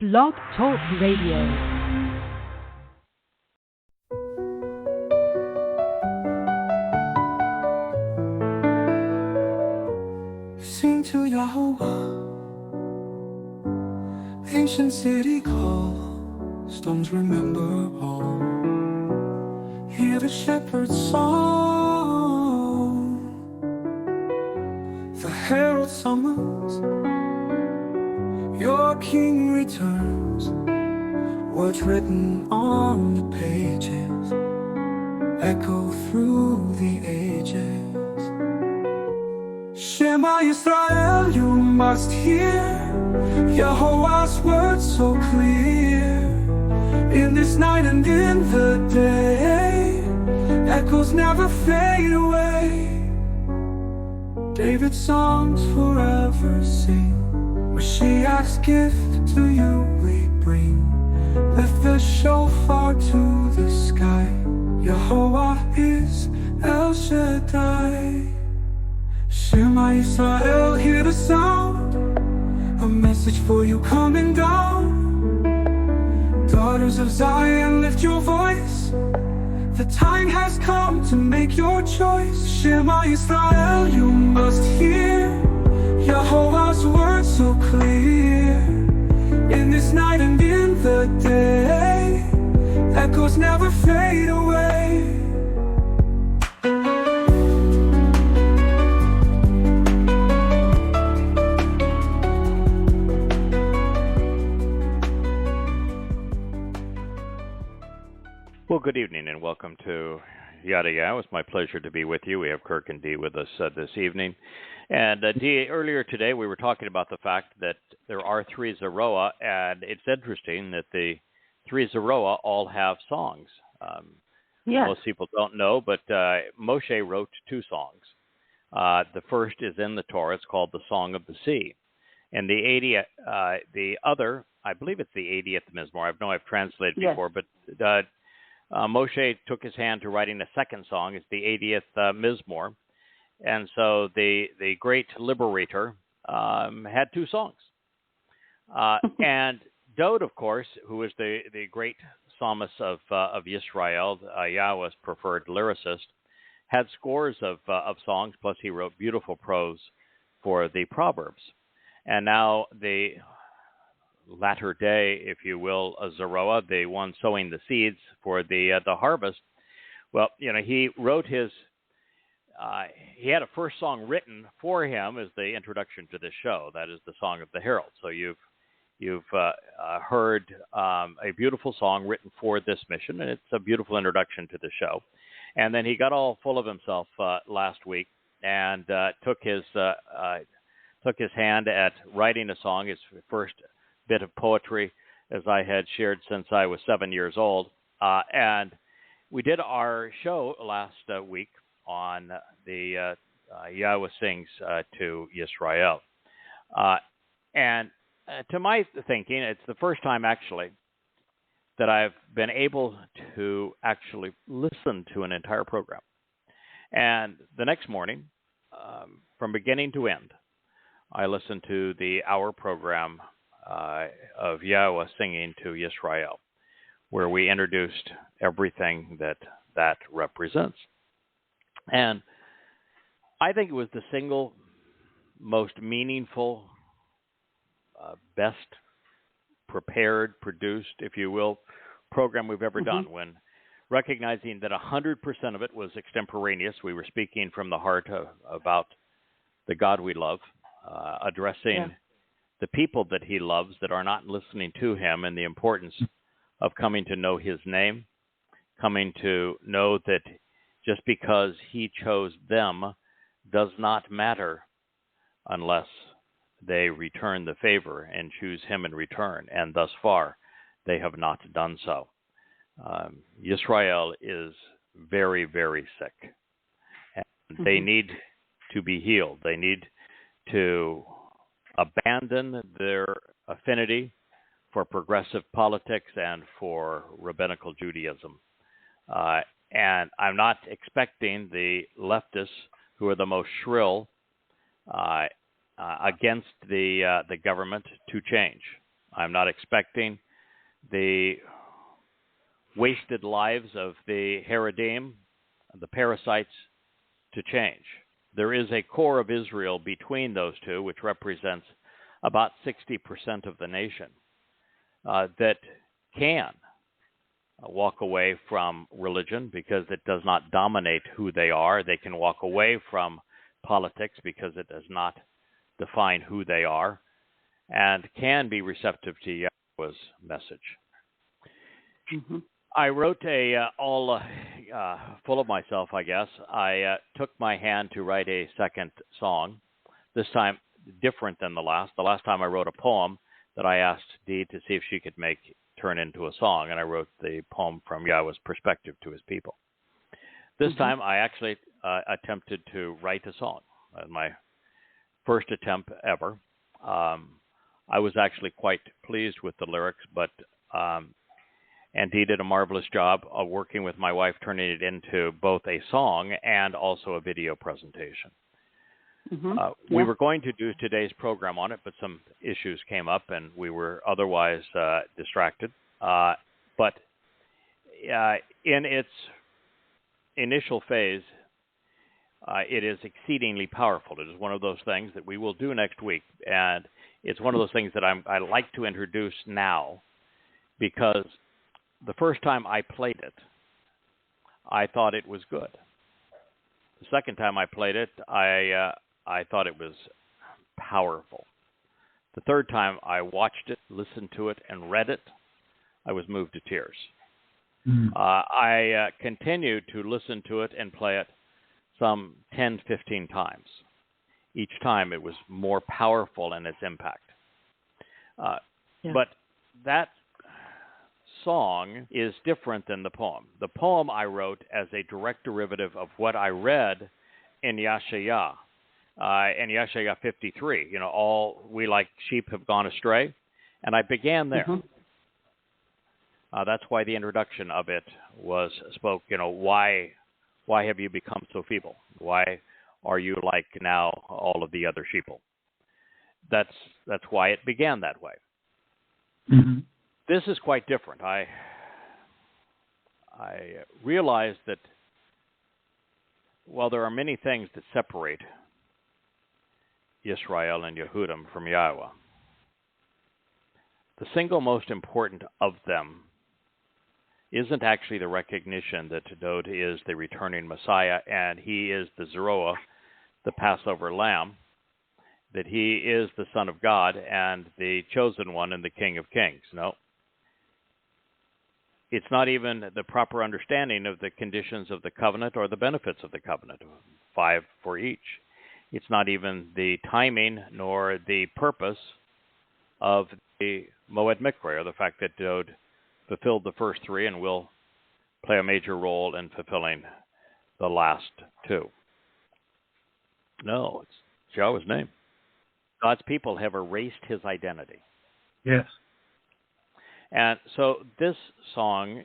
Blog Talk Radio. Sing to Yahowah, ancient city call, stones remember all. Hear the shepherd's song, the herald summons, your king returns. Words written on the pages echo through the ages. Shema Yisrael, you must hear Yahowah's words so clear. In this night and in the day, echoes never fade away. David's songs forever sing. Mashiach's gift to you we bring. Lift the shofar to the sky. Yahowah is El Shaddai. Shema Yisrael, hear the sound, a message for you coming down. Daughters of Zion, lift your voice. The time has come to make your choice. Shema Yisrael, you must hear Yahowah's words so clear. In this night and in the day, echoes never fade away. Well, good evening and welcome to Yahowah. It's my pleasure to be with you. We have Kirk and Dee with us this evening. And Dee, earlier today we were talking about the fact that there are three Zeroah, and it's interesting that the three Zeroah all have songs. Yes. Most people don't know, but Moshe wrote two songs. The first is in the Torah. It's called the Song of the Sea. And the other, I believe it's the 80th Mizmor. I know I've translated before, but Moshe took his hand to writing a second song. It's the 80th Mizmor. And so the great liberator had two songs. And Dode, of course, who is the great psalmist of Yisrael, Yahweh's preferred lyricist, had scores of songs, plus he wrote beautiful prose for the Proverbs. And now the latter day, if you will, Zeroah, the one sowing the seeds for the harvest. Well, you know, he wrote his. He had a first song written for him as the introduction to the show. That is the Song of the Herald. So you've heard a beautiful song written for this mission, and it's a beautiful introduction to the show. And then he got all full of himself last week and took his hand at writing a song, his first bit of poetry, as I had shared since I was 7 years old. And we did our show last week on the Yahweh Sings to Yisrael. And to my thinking, it's the first time actually that I've been able to actually listen to an entire program. And the next morning, from beginning to end, I listened to the hour program of Yahweh Singing to Yisrael, where we introduced everything that represents. And I think it was the single most meaningful, best prepared, produced, if you will, program we've ever done, when recognizing that 100% of it was extemporaneous. We were speaking from the heart about the God we love, addressing the people that he loves that are not listening to him, and the importance of coming to know his name, coming to know that just because he chose them does not matter unless they return the favor and choose him in return. And thus far, they have not done so. Yisrael is very, very sick. And they need to be healed. They need to abandon their affinity for progressive politics and for rabbinical Judaism. And I'm not expecting the leftists, who are the most shrill against the government, to change. I'm not expecting the wasted lives of the Haredim, the parasites, to change. There is a core of Israel between those two, which represents about 60% of the nation, that can walk away from religion because it does not dominate who they are. They can walk away from politics because it does not define who they are, and can be receptive to Yahowah's message. Mm-hmm. I wrote all full of myself, I guess. I took my hand to write a second song, this time different than the last. The last time I wrote a poem that I asked Dee to see if she could turn into a song, and I wrote the poem from Yahowah's perspective to his people. This time I actually attempted to write a song. My first attempt ever. I was actually quite pleased with the lyrics, but and Dee did a marvelous job of working with my wife, turning it into both a song and also a video presentation. We were going to do today's program on it, but some issues came up, and we were otherwise distracted. But in its initial phase, it is exceedingly powerful. It is one of those things that we will do next week, and it's one of those things that I like to introduce now, because the first time I played it, I thought it was good. The second time I played it, I thought it was powerful. The third time I watched it, listened to it, and read it, I was moved to tears. I continued to listen to it and play it some 10, 15 times. Each time it was more powerful in its impact. But that song is different than the poem. The poem I wrote as a direct derivative of what I read in Yahowah, in Yahowah 53. You know, all we like sheep have gone astray, and I began there. That's why the introduction of it was spoke. You know, why have you become so feeble? Why are you like now all of the other sheeple? That's why it began that way. This is quite different. I realized that while there are many things that separate Israel and Yehudim from Yahowah, the single most important of them isn't actually the recognition that Dod is the returning Messiah and he is the Zeroah, the Passover lamb, that he is the Son of God and the chosen one and the King of Kings. No. It's not even the proper understanding of the conditions of the covenant or the benefits of the covenant, 5 for each. It's not even the timing nor the purpose of the Moed Mikra, or the fact that Dod fulfilled the first 3 and will play a major role in fulfilling the last 2. No, it's Yahowah's name. God's people have erased his identity. Yes. And so this song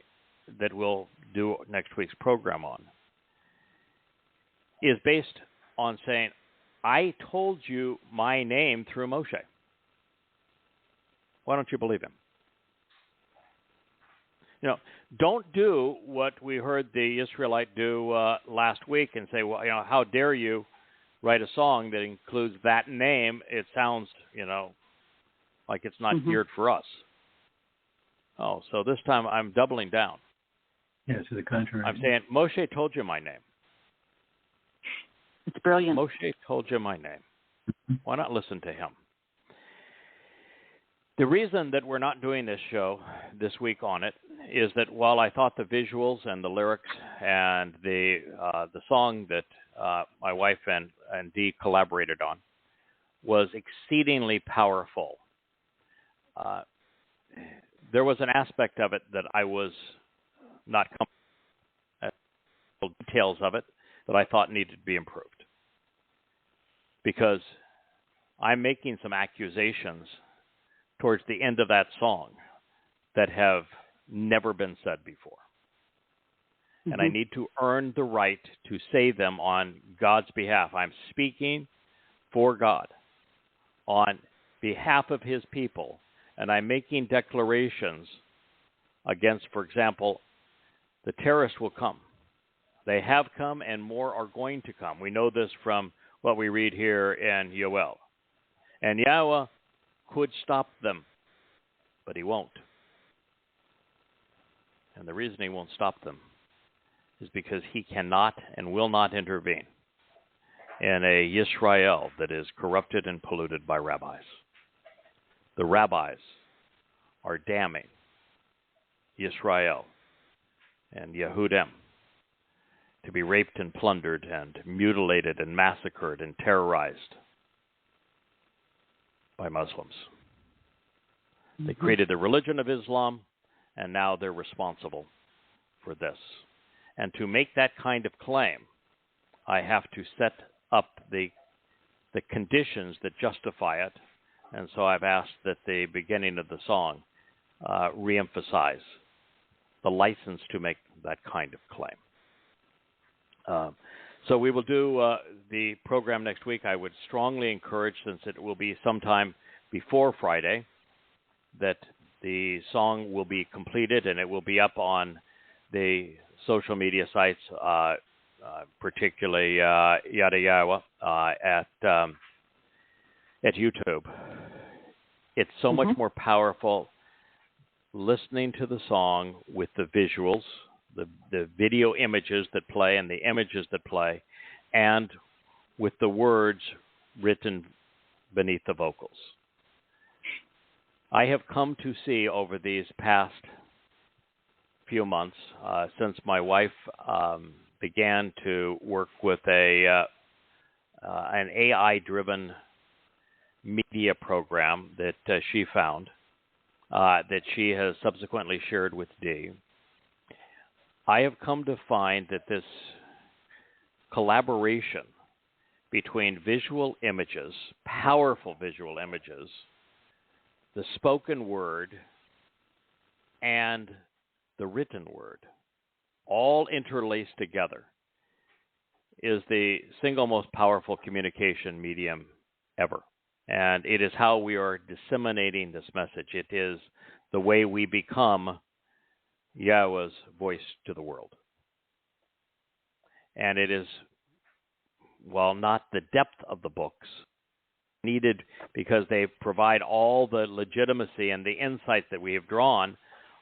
that we'll do next week's program on is based on saying, I told you my name through Moshe. Why don't you believe him? You know, don't do what we heard the Israelite do last week and say, well, you know, how dare you write a song that includes that name? It sounds, you know, like it's not geared for us. Oh, so this time I'm doubling down. Yeah, to the contrary. I'm saying, Moshe told you my name. It's brilliant. Moshe told you my name. Why not listen to him? The reason that we're not doing this show this week on it is that while I thought the visuals and the lyrics and the song that my wife and Dee collaborated on was exceedingly powerful, there was an aspect of it that I was not comfortable, details of it that I thought needed to be improved. Because I'm making some accusations towards the end of that song that have never been said before. And I need to earn the right to say them on God's behalf. I'm speaking for God on behalf of his people and I'm making declarations against, for example, the terrorists will come. They have come, and more are going to come. We know this from what we read here in Yoel. And Yahowah could stop them, but he won't. And the reason he won't stop them is because he cannot and will not intervene in a Yisrael that is corrupted and polluted by rabbis. The rabbis are damning Yisrael and Yehudim to be raped and plundered and mutilated and massacred and terrorized by Muslims. They created the religion of Islam, and now they're responsible for this. And to make that kind of claim, I have to set up the conditions that justify it. And so I've asked that the beginning of the song reemphasize the license to make that kind of claim. So we will do the program next week. I would strongly encourage, since it will be sometime before Friday, that the song will be completed and it will be up on the social media sites, particularly Yahowah at YouTube. It's so much more powerful listening to the song with the visuals, the video images that play and the images that play, and with the words written beneath the vocals. I have come to see over these past few months, since my wife began to work with an AI-driven media program that she found, that she has subsequently shared with Dee. I have come to find that this collaboration between visual images, powerful visual images, the spoken word, and the written word, all interlaced together, is the single most powerful communication medium ever. And it is how we are disseminating this message. It is the way we become Yahowah's voice to the world. And it is, while not the depth of the books needed, because they provide all the legitimacy and the insights that we have drawn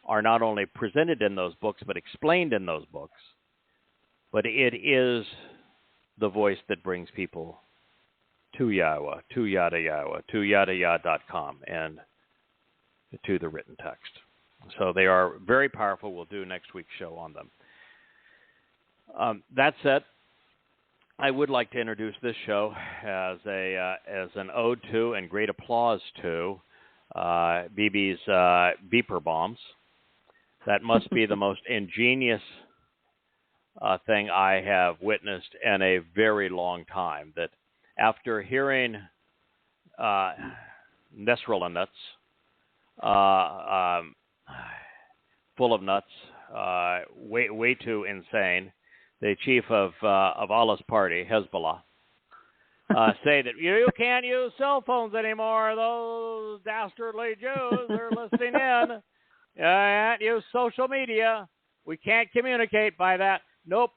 are not only presented in those books, but explained in those books. But it is the voice that brings people to Yahowah, to Yahowah, to Yahowah.com, and to the written text. So they are very powerful. We'll do next week's show on them. That said, I would like to introduce this show as an ode to and great applause to BB's beeper bombs. That must be the most ingenious thing I have witnessed in a very long time. That after hearing Nesrela nuts, full of nuts, way too insane, the chief of Allah's party, Hezbollah, say that you can't use cell phones anymore. Those dastardly Jews are listening in. Can't use social media. We can't communicate by that. Nope.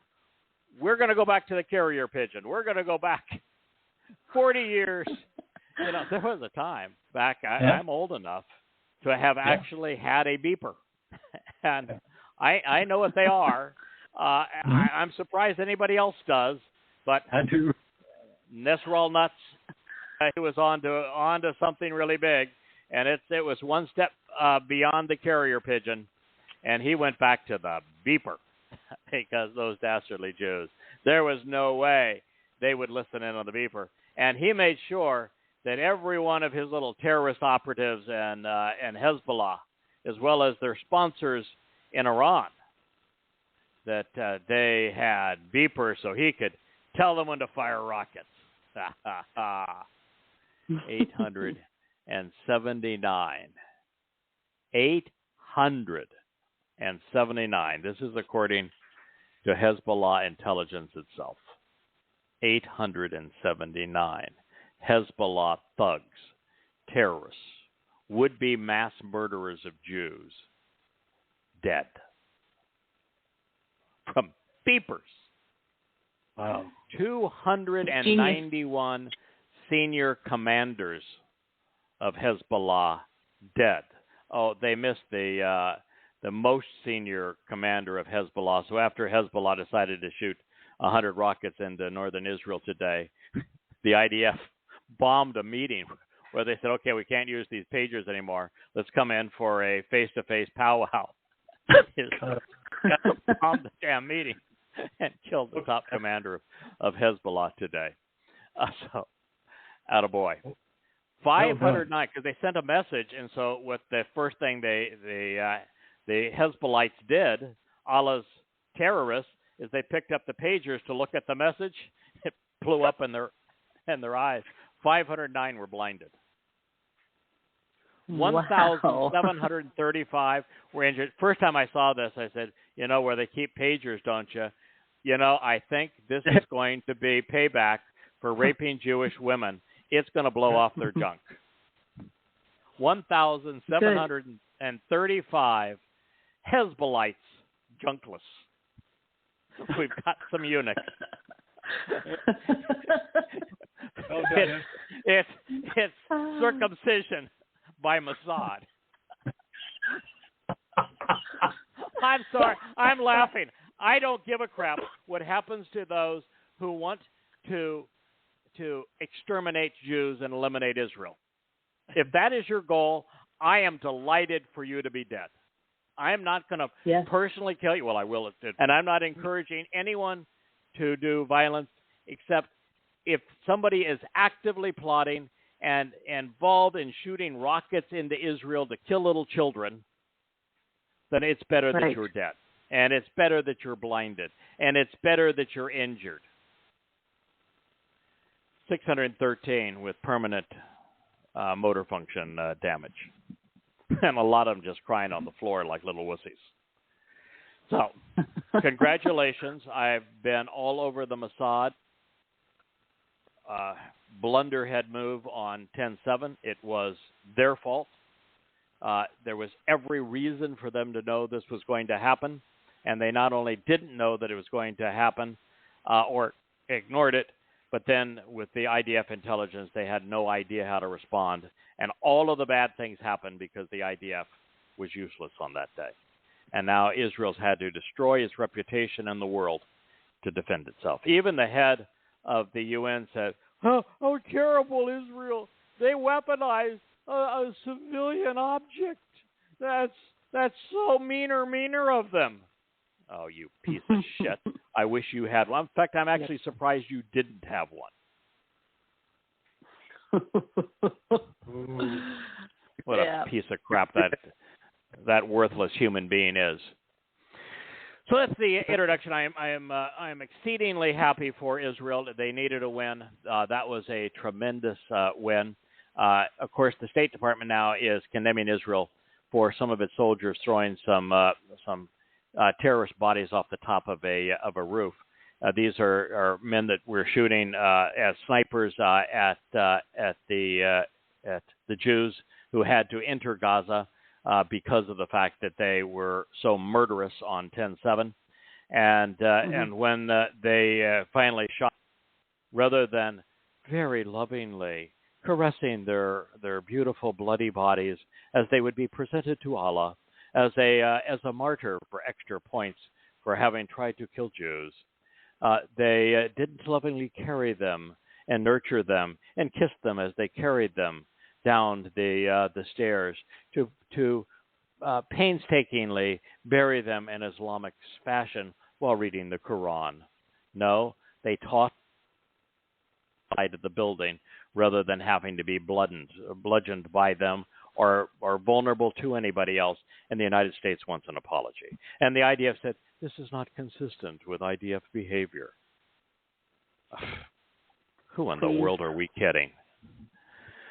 We're going to go back to the carrier pigeon. We're going to go back 40 years. You know, there was a time back, I'm old enough to have actually had a beeper. And I know what they are. I'm surprised anybody else does, but I do. Nesrel nuts, he was on to something really big, and it was one step beyond the carrier pigeon, and he went back to the beeper because those dastardly Jews, there was no way they would listen in on the beeper, and he made sure that every one of his little terrorist operatives and Hezbollah, as well as their sponsors in Iran, that they had beepers so he could tell them when to fire rockets. 879. 879. This is according to Hezbollah intelligence itself. 879. Hezbollah thugs, terrorists, would-be mass murderers of Jews dead from beepers. Wow. 291 senior commanders of Hezbollah dead. Oh, they missed the most senior commander of Hezbollah. So after Hezbollah decided to shoot 100 rockets into northern Israel today, the IDF bombed a meeting where they said, okay, we can't use these pagers anymore. Let's come in for a face-to-face powwow. Bombed the damn meeting and killed the top commander of Hezbollah today. So, attaboy. 509, because they sent a message, and so what the first thing the Hezbollites did, Allah's terrorists, is they picked up the pagers to look at the message. It blew up in their eyes. 509 were blinded. 1,735 were injured. First time I saw this, I said, you know, where they keep pagers, don't you? You know, I think this is going to be payback for raping Jewish women. It's going to blow off their junk. 1,735 Hezbollites junkless. We've got some eunuchs. It's circumcision by Mossad. I'm sorry. I'm laughing. I don't give a crap what happens to those who want to exterminate Jews and eliminate Israel. If that is your goal, I am delighted for you to be dead. I am not going to personally kill you. Well, I will. And I'm not encouraging anyone to do violence, except if somebody is actively plotting and involved in shooting rockets into Israel to kill little children, then it's better that you're dead. And it's better that you're blinded. And it's better that you're injured. 613 with permanent motor function damage. And a lot of them just crying on the floor like little wussies. So, congratulations. I've been all over the Mossad. Blunderhead move on 10/7. It was their fault. There was every reason for them to know this was going to happen. And they not only didn't know that it was going to happen or ignored it, but then with the IDF intelligence, they had no idea how to respond. And all of the bad things happened because the IDF was useless on that day. And now Israel's had to destroy its reputation in the world to defend itself. Even the head of the UN said, oh terrible Israel. They weaponized a civilian object. That's so meaner of them. Oh, you piece of shit. I wish you had one. In fact, I'm actually surprised you didn't have one. What a piece of crap that worthless human being is. So that's the introduction. I am exceedingly happy for Israel. They needed a win. That was a tremendous win. Of course, the State Department now is condemning Israel for some of its soldiers throwing some terrorist bodies off the top of a roof. These are men that were shooting as snipers at the Jews who had to enter Gaza because of the fact that they were so murderous on 10/7, and when they finally shot, rather than very lovingly caressing their beautiful bloody bodies as they would be presented to Allah as a martyr for extra points for having tried to kill Jews, they didn't lovingly carry them and nurture them and kiss them as they carried them down the stairs to painstakingly bury them in Islamic fashion while reading the Quran. No, they taught side of the building rather than having to be bludgeoned by them or vulnerable to anybody else, and the United States wants an apology. And the IDF said, this is not consistent with IDF behavior. Who in the world are we kidding?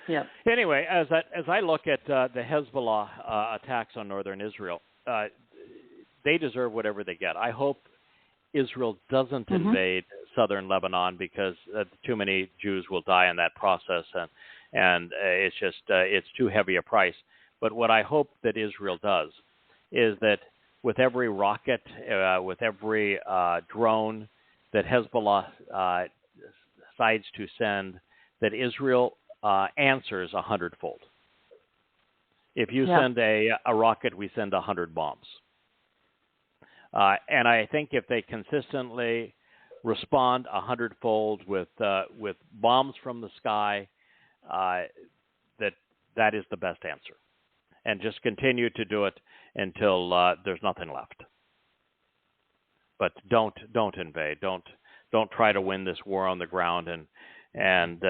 Yep. Anyway, as I look at the Hezbollah attacks on northern Israel, they deserve whatever they get. I hope Israel doesn't invade southern Lebanon because too many Jews will die in that process, and it's just it's too heavy a price. But what I hope that Israel does is that with every rocket, with every drone that Hezbollah decides to send, that Israel answers 100-fold. If you send a rocket, we send 100 bombs. And I think if they consistently respond 100-fold with bombs from the sky, that is the best answer. And just continue to do it until there's nothing left. But don't invade. Don't try to win this war on the ground and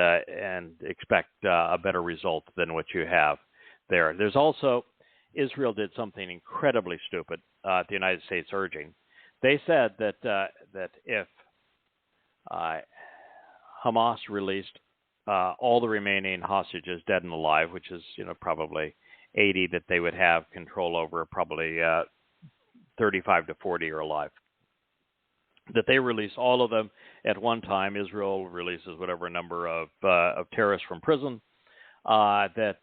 expect a better result than what you have there. There's also, Israel did something incredibly stupid at the United States urging. They said that if Hamas released all the remaining hostages, dead and alive, which is probably 80 that they would have control over, probably 35 to 40 are alive, that they release all of them at one time. Israel releases whatever number of terrorists from prison. That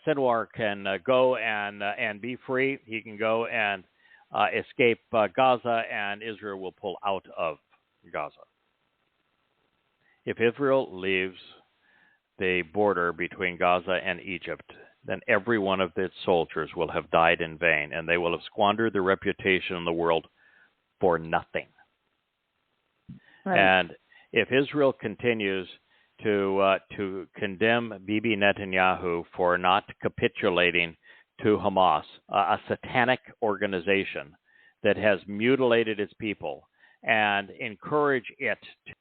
Sinwar can go and be free. He can go and escape Gaza, and Israel will pull out of Gaza. If Israel leaves the border between Gaza and Egypt, then every one of its soldiers will have died in vain, and they will have squandered their reputation in the world for nothing. Right. And if Israel continues to condemn Bibi Netanyahu for not capitulating to Hamas, a satanic organization that has mutilated its people, and encourage it to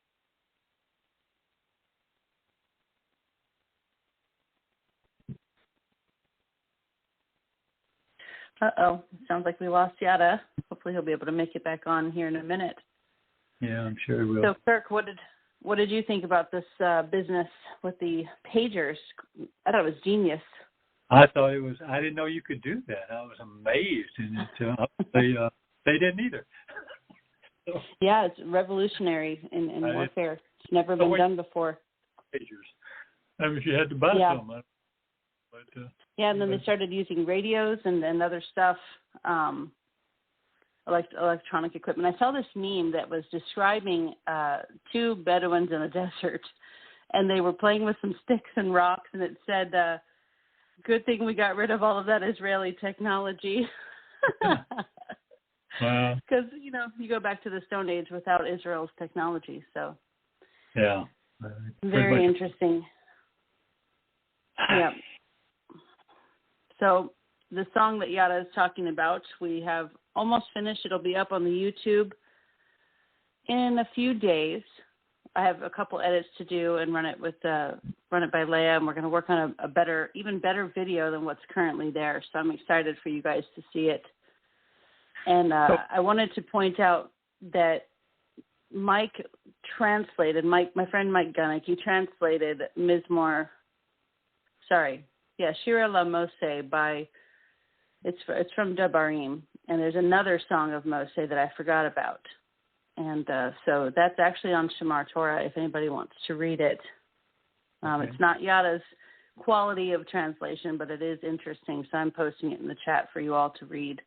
sounds like we lost Yada. Hopefully he'll be able to make it back on here in a minute. Yeah, I'm sure he will. So, Kirk, what did you think about this business with the pagers? I thought it was genius. I thought it was. I didn't know you could do that. I was amazed, and they didn't either. So, yeah, it's revolutionary in warfare. It's never been done before. Pagers. I mean, you had to buy some. But, and then they started using radios and other stuff, electronic equipment. I saw this meme that was describing two Bedouins in a desert, and they were playing with some sticks and rocks, and it said, good thing we got rid of all of that Israeli technology. Because, you go back to the Stone Age without Israel's technology, so. Yeah. Very interesting. Yeah. So the song that Yada is talking about, we have almost finished. It'll be up on the YouTube in a few days. I have a couple edits to do and run it by Leah, and we're going to work on a even better video than what's currently there. So I'm excited for you guys to see it. And I wanted to point out that Mike translated, my friend Mike Gunnick, he translated Shira La Moshe by, it's from Devarim, and there's another song of Moshe that I forgot about. And so that's actually on Shemar Torah if anybody wants to read it. Okay. It's not Yada's quality of translation, but it is interesting, so I'm posting it in the chat for you all to read.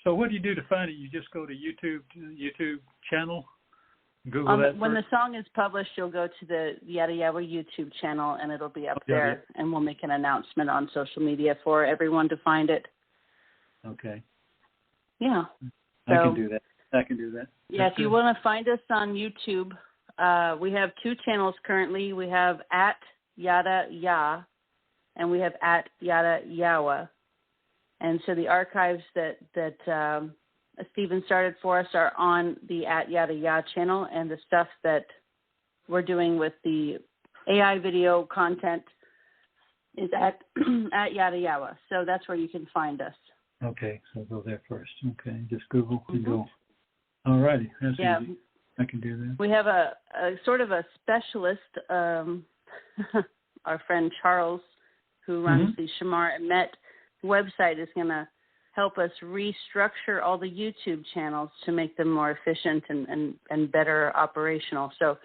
So what do you do to find it? You just go to YouTube channel? Google that when the song is published, you'll go to the Yahowah YouTube channel, and it'll be up there, and we'll make an announcement on social media for everyone to find it. Okay. Yeah. I can do that. Yeah, if you want to find us on YouTube, we have two channels currently. We have at Yahowah, and we have at Yahowah. And so the archives that Stephen started for us are on the at Yahowah channel, and the stuff that we're doing with the AI video content is at Yahowah. So that's where you can find us. Okay, so go there first. Okay, just Google and go. All righty, that's easy. I can do that. We have a sort of a specialist, our friend Charles, who runs the Shamar and Met website, is going to help us restructure all the YouTube channels to make them more efficient and better operational. So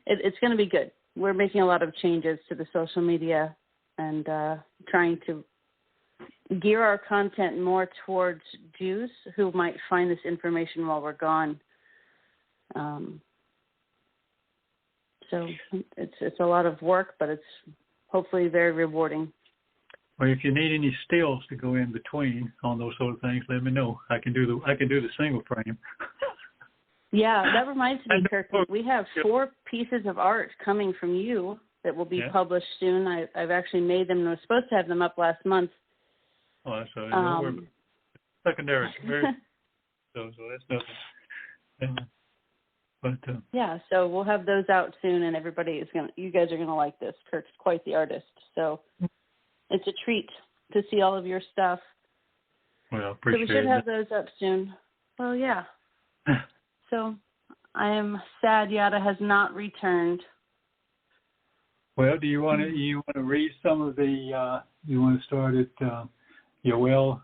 it's going to be good. we're making a lot of changes to the social media and trying to gear our content more towards Jews who might find this information while we're gone. So it's a lot of work, but it's hopefully very rewarding. Well, if you need any stills to go in between on those sort of things, let me know. I can do the single frame. Yeah, that reminds me, Kirk. We have 4 pieces of art coming from you that will be published soon. I've actually made them. I was supposed to have them up last month. Oh, that's secondary. So that's nothing. Yeah, so we'll have those out soon, and you guys are gonna like this. Kirk's quite the artist, so it's a treat to see all of your stuff. Well, appreciate it. So we should have those up soon. Well, yeah. So I am sad Yada has not returned. Well, do you want to read some of the? You want to start at Yahowah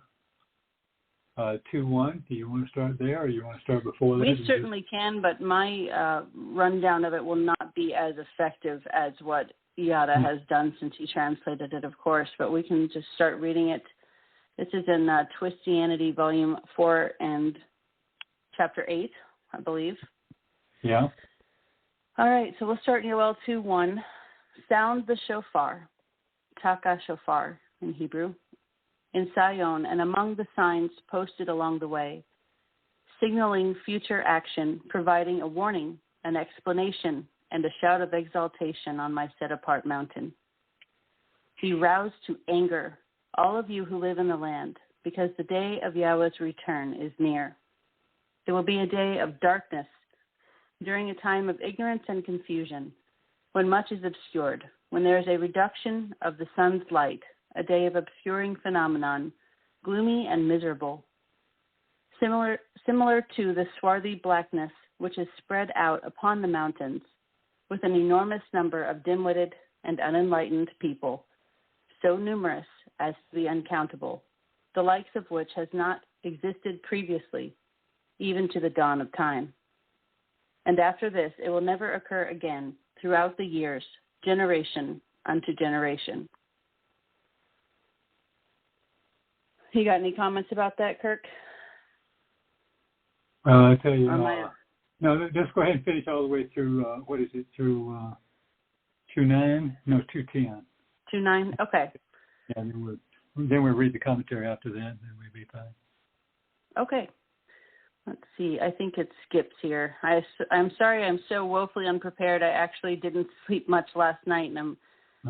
2:1? Do you want to start there, or you want to start before that? We certainly can, but my rundown of it will not be as effective as what Yada has done since he translated it, of course. But we can just start reading it. This is in Twistianity, Volume 4 and Chapter 8, I believe. Yeah. All right, so we'll start in Yahowah 2:1. Sound the shofar, taka shofar in Hebrew, in Zion and among the signs posted along the way, signaling future action, providing a warning, an explanation, and a shout of exaltation on my set-apart mountain. Be roused to anger, all of you who live in the land, because the day of Yahweh's return is near. It will be a day of darkness, during a time of ignorance and confusion, when much is obscured, when there is a reduction of the sun's light, a day of obscuring phenomenon, gloomy and miserable, similar to the swarthy blackness which is spread out upon the mountains, with an enormous number of dim-witted and unenlightened people, so numerous as to be uncountable, the likes of which has not existed previously, even to the dawn of time. And after this, it will never occur again throughout the years, generation unto generation. You got any comments about that, Kirk? I tell you, no, just go ahead and finish all the way through, what is it, through 2:9? No, 2:10. 2:9? Okay. Yeah, then we'll read the commentary after that, and then we'll be fine. Okay. Let's see. I think it skips here. I'm sorry I'm so woefully unprepared. I actually didn't sleep much last night, and I'm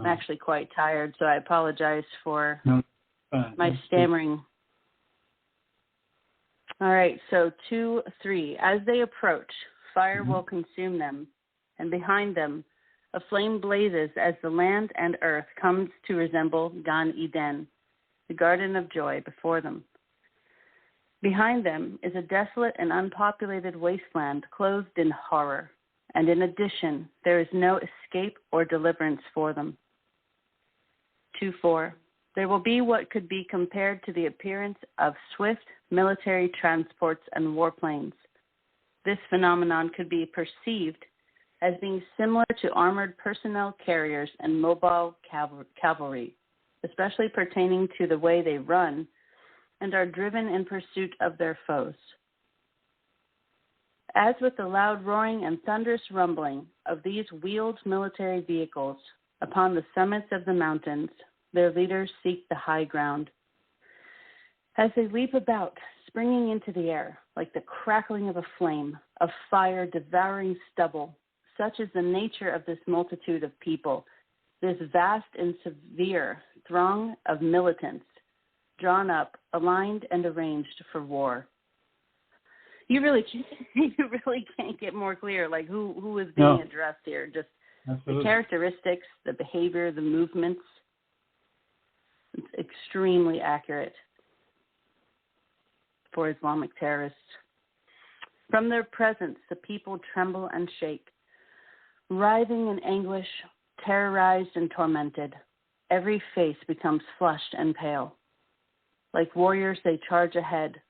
actually quite tired, so I apologize for my stammering. All right, so 2:3. As they approach, fire will consume them, and behind them a flame blazes as the land and earth comes to resemble Gan Eden, the garden of joy before them. Behind them is a desolate and unpopulated wasteland clothed in horror, and in addition, there is no escape or deliverance for them. 2:4. There will be what could be compared to the appearance of swift military transports and warplanes. This phenomenon could be perceived as being similar to armored personnel carriers and mobile cavalry, especially pertaining to the way they run and are driven in pursuit of their foes. As with the loud roaring and thunderous rumbling of these wheeled military vehicles upon the summits of the mountains, their leaders seek the high ground. As they leap about, springing into the air, like the crackling of a flame, of fire devouring stubble, such is the nature of this multitude of people, this vast and severe throng of militants, drawn up, aligned, and arranged for war. You really can't get more clear, like who is being addressed here. Just Absolutely. The characteristics, the behavior, the movements. It's extremely accurate for Islamic terrorists. From their presence, the people tremble and shake, writhing in anguish, terrorized and tormented. Every face becomes flushed and pale. Like warriors, they charge ahead,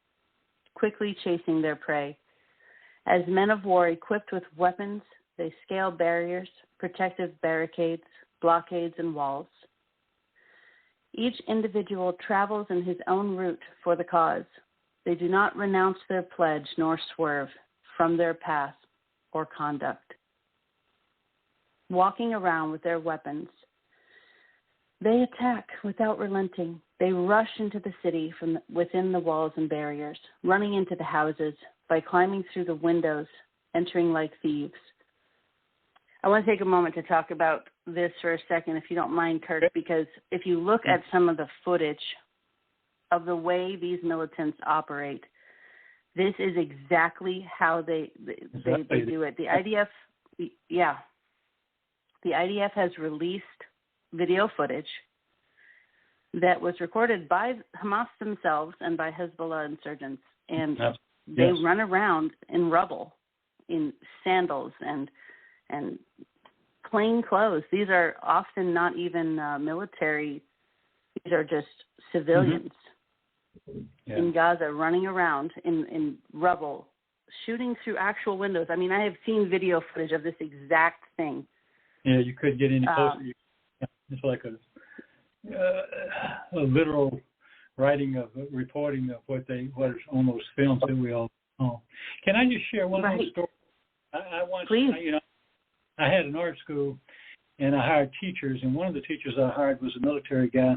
quickly chasing their prey. As men of war equipped with weapons, They scale barriers, protective barricades, blockades, and walls. Each individual travels in his own route for the cause. They do not renounce their pledge nor swerve from their path or conduct. Walking around with their weapons, they attack without relenting. They rush into the city from within the walls and barriers, running into the houses by climbing through the windows, entering like thieves. I want to take a moment to talk about this for a second, if you don't mind, Kirk, because if you look at some of the footage of the way these militants operate, this is exactly how they do it. The IDF, the IDF has released video footage that was recorded by Hamas themselves and by Hezbollah insurgents, and they run around in rubble, in sandals and plain clothes. These are often not even military. These are just civilians in Gaza running around in rubble, shooting through actual windows. I mean, I have seen video footage of this exact thing. Yeah, you couldn't get any closer. It's like a literal writing of reporting of what is on those films that we all know. Can I just share one little story? I once, Please. I had an art school, and I hired teachers, and one of the teachers I hired was a military guy,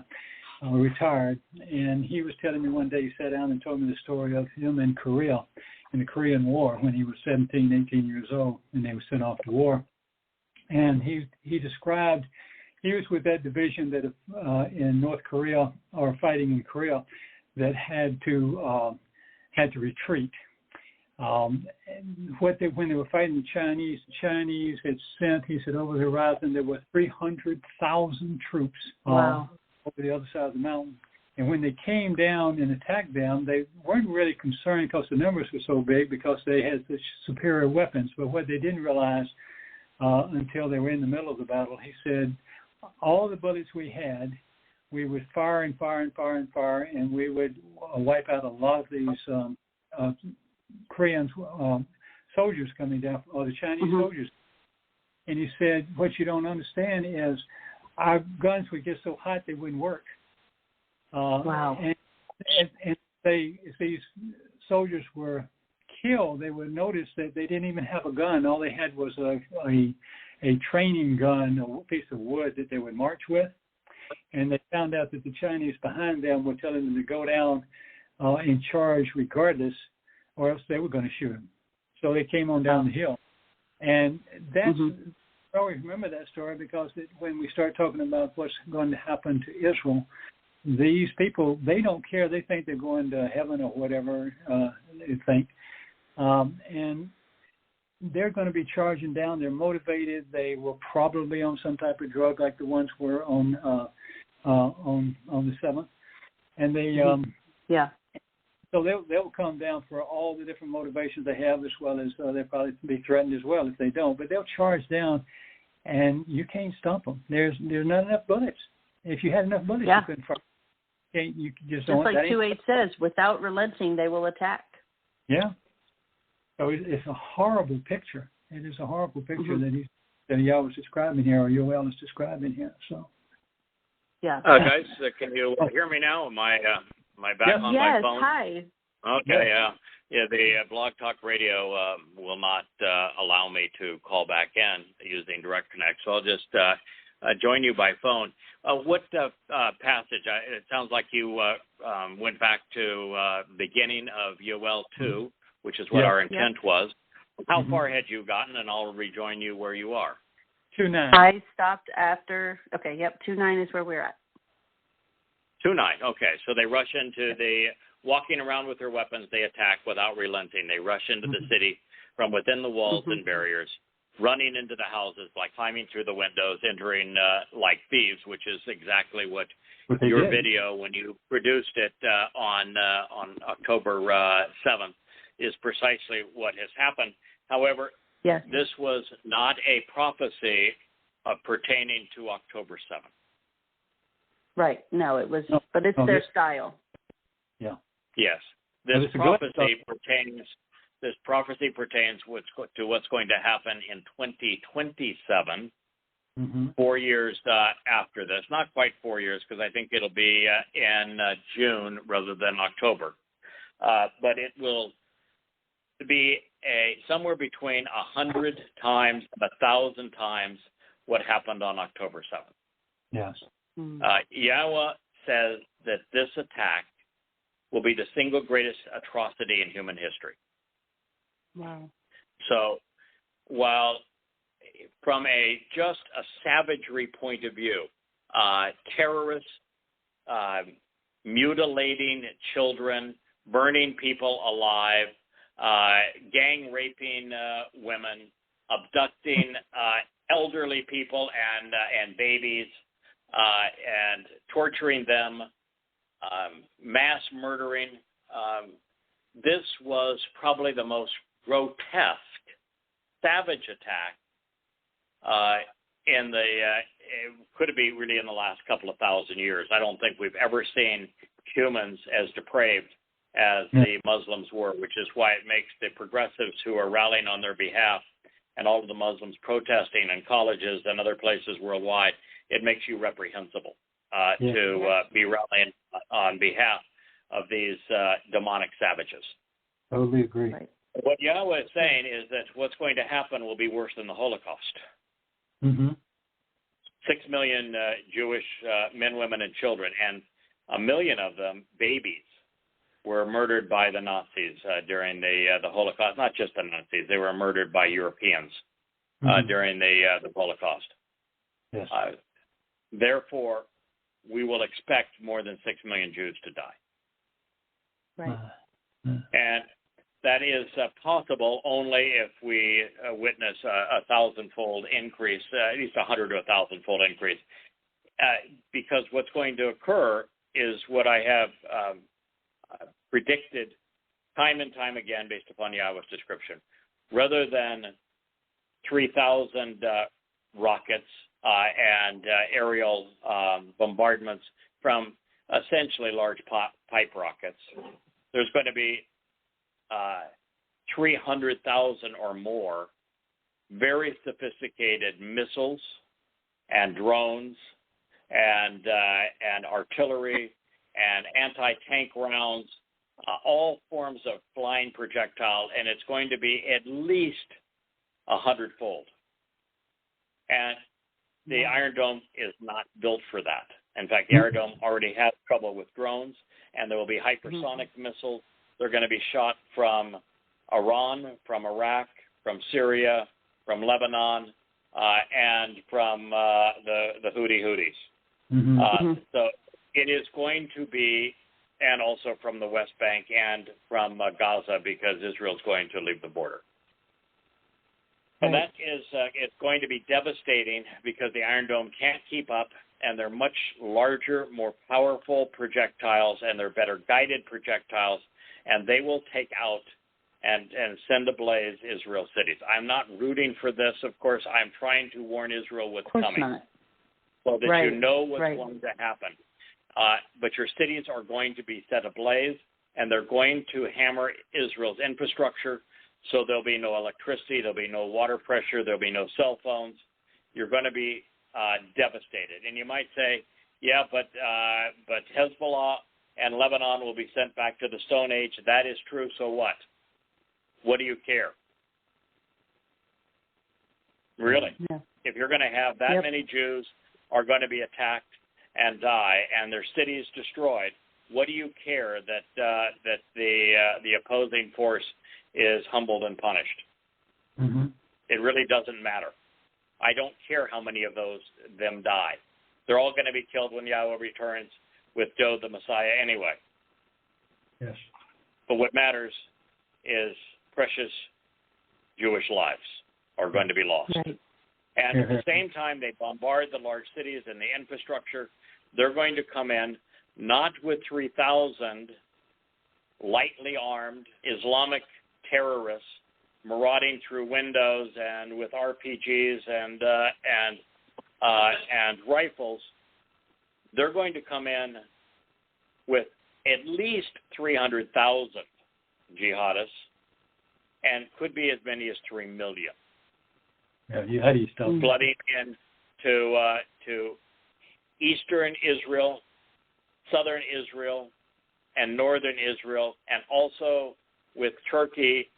retired, and he was telling me one day, he sat down and told me the story of him in Korea, in the Korean War, when he was 17, 18 years old, and they were sent off to war. And he described, he was with that division that in North Korea, or fighting in Korea, that had to retreat. When they were fighting the Chinese had sent, he said, over the horizon there were 300,000 troops over the other side of the mountain. And when they came down and attacked them, they weren't really concerned because the numbers were so big, because they had such superior weapons. But what they didn't realize until they were in the middle of the battle, he said, all the bullets we had, we would fire and fire and fire and fire, and we would wipe out a lot of these Korean soldiers coming down, or the Chinese soldiers. And he said, what you don't understand is our guns would get so hot they wouldn't work. And if these soldiers were killed, they would notice that they didn't even have a gun. All they had was a training gun, a piece of wood that they would march with. And they found out that the Chinese behind them were telling them to go down and charge regardless, or else they were going to shoot them. So they came on down the hill. And that's, I always remember that story, because when we start talking about what's going to happen to Israel, these people, they don't care. They think they're going to heaven or whatever they think. And they're going to be charging down. They're motivated. They were probably on some type of drug like the ones were on the 7th. And they so they'll come down for all the different motivations they have, as well as they'll probably be threatened as well if they don't. But they'll charge down, and you can't stop them. There's not enough bullets. If you had enough bullets, you couldn't fire. You just don't. Just like 2:8 says, without relenting, they will attack. Yeah. So it's a horrible picture. It is a horrible picture that Yahowah is describing here, or Yoel is describing here. So. Yeah. Guys, can you hear me now? Am I back on my phone? Yes, hi. Okay, the Blog Talk Radio will not allow me to call back in using Direct Connect, so I'll just join you by phone. What passage? It sounds like you went back to beginning of Yoel 2, which is what our intent was. How far had you gotten? And I'll rejoin you where you are. 2:9. I stopped after. Okay, 2:9 is where we're at. 2:9. Okay, so they rush into the walking around with their weapons. They attack without relenting. They rush into the city from within the walls and barriers, running into the houses, like climbing through the windows, entering like thieves, which is exactly what your video, when you produced it on October 7th, is precisely what has happened. However, this was not a prophecy pertaining to October 7th. Right. No, it was, but it's their style. Yeah. Yes. This prophecy pertains this prophecy pertains to what's going to happen in 2027, 4 years after this. Not quite 4 years, because I think it'll be in June rather than October. But it will be somewhere between 100 times and 1,000 times what happened on October 7th. Yes. Yahowah says that this attack will be the single greatest atrocity in human history. Wow. So while from just a savagery point of view, terrorists mutilating children, burning people alive, gang raping women, abducting elderly people and babies, and torturing them, mass murdering. This was probably the most grotesque, savage attack could it be really in the last couple of thousand years. I don't think we've ever seen humans as depraved as the Muslims were, which is why it makes the progressives who are rallying on their behalf and all of the Muslims protesting in colleges and other places worldwide, it makes you reprehensible to be rallying on behalf of these demonic savages. Totally agree. Right. What Yahowah is saying is that what's going to happen will be worse than the Holocaust. 6 million Jewish men, women, and children, and 1 million of them babies, were murdered by the Nazis during the Holocaust. Not just the Nazis; they were murdered by Europeans during the Holocaust. Yes. Therefore, we will expect more than 6 million Jews to die. Right. And that is possible only if we witness a 1,000-fold increase, at least 100 to 1,000-fold increase, because what's going to occur is what I have predicted time and time again based upon Yahowah's description. Rather than 3,000 rockets and aerial bombardments from essentially large pipe rockets, there's going to be 300,000 or more very sophisticated missiles and drones and artillery and anti-tank rounds, all forms of flying projectile, and it's going to be at least 100-fold. And the Iron Dome is not built for that. In fact, the Iron Dome already has trouble with drones, and there will be hypersonic missiles. They're going to be shot from Iran, from Iraq, from Syria, from Lebanon, and from the Houthis. So it is going to be, and also from the West Bank and from Gaza, because Israel's going to leave the border. And that is, it's going to be devastating because the Iron Dome can't keep up, and they're much larger, more powerful projectiles, and they're better guided projectiles, and they will take out and send ablaze Israel cities. I'm not rooting for this, of course. I'm trying to warn Israel what's coming. Not. So that you know what's going to happen. But your cities are going to be set ablaze, and they're going to hammer Israel's infrastructure, so there'll be no electricity, there'll be no water pressure, there'll be no cell phones. You're going to be devastated. And you might say, yeah, but Hezbollah and Lebanon will be sent back to the Stone Age. That is true, so what? What do you care? Really? Yeah. If you're going to have that many Jews are going to be attacked and die, and their cities destroyed, what do you care that the opposing force is humbled and punished? It really doesn't matter. I don't care how many of them die. They're all going to be killed when Yahowah returns with Joe the Messiah anyway. Yes. But what matters is precious Jewish lives are going to be lost. Right. And at the same time they bombard the large cities and the infrastructure, they're going to come in not with 3,000 lightly armed Islamic terrorists marauding through windows and with RPGs and rifles. They're going to come in with at least 300,000 jihadists and could be as many as 3 million. Yeah, how do you stop that? Flooding into eastern Israel, southern Israel, and northern Israel, and also with Turkey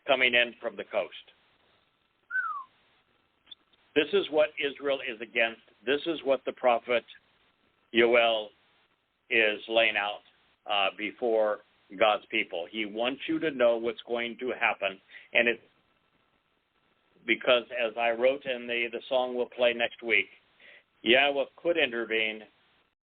coming in from the coast. This is what Israel is against. This is what the prophet Yoel is laying out before God's people. He wants you to know what's going to happen, and it's because, as I wrote in the song we'll play next week, Yahowah could intervene,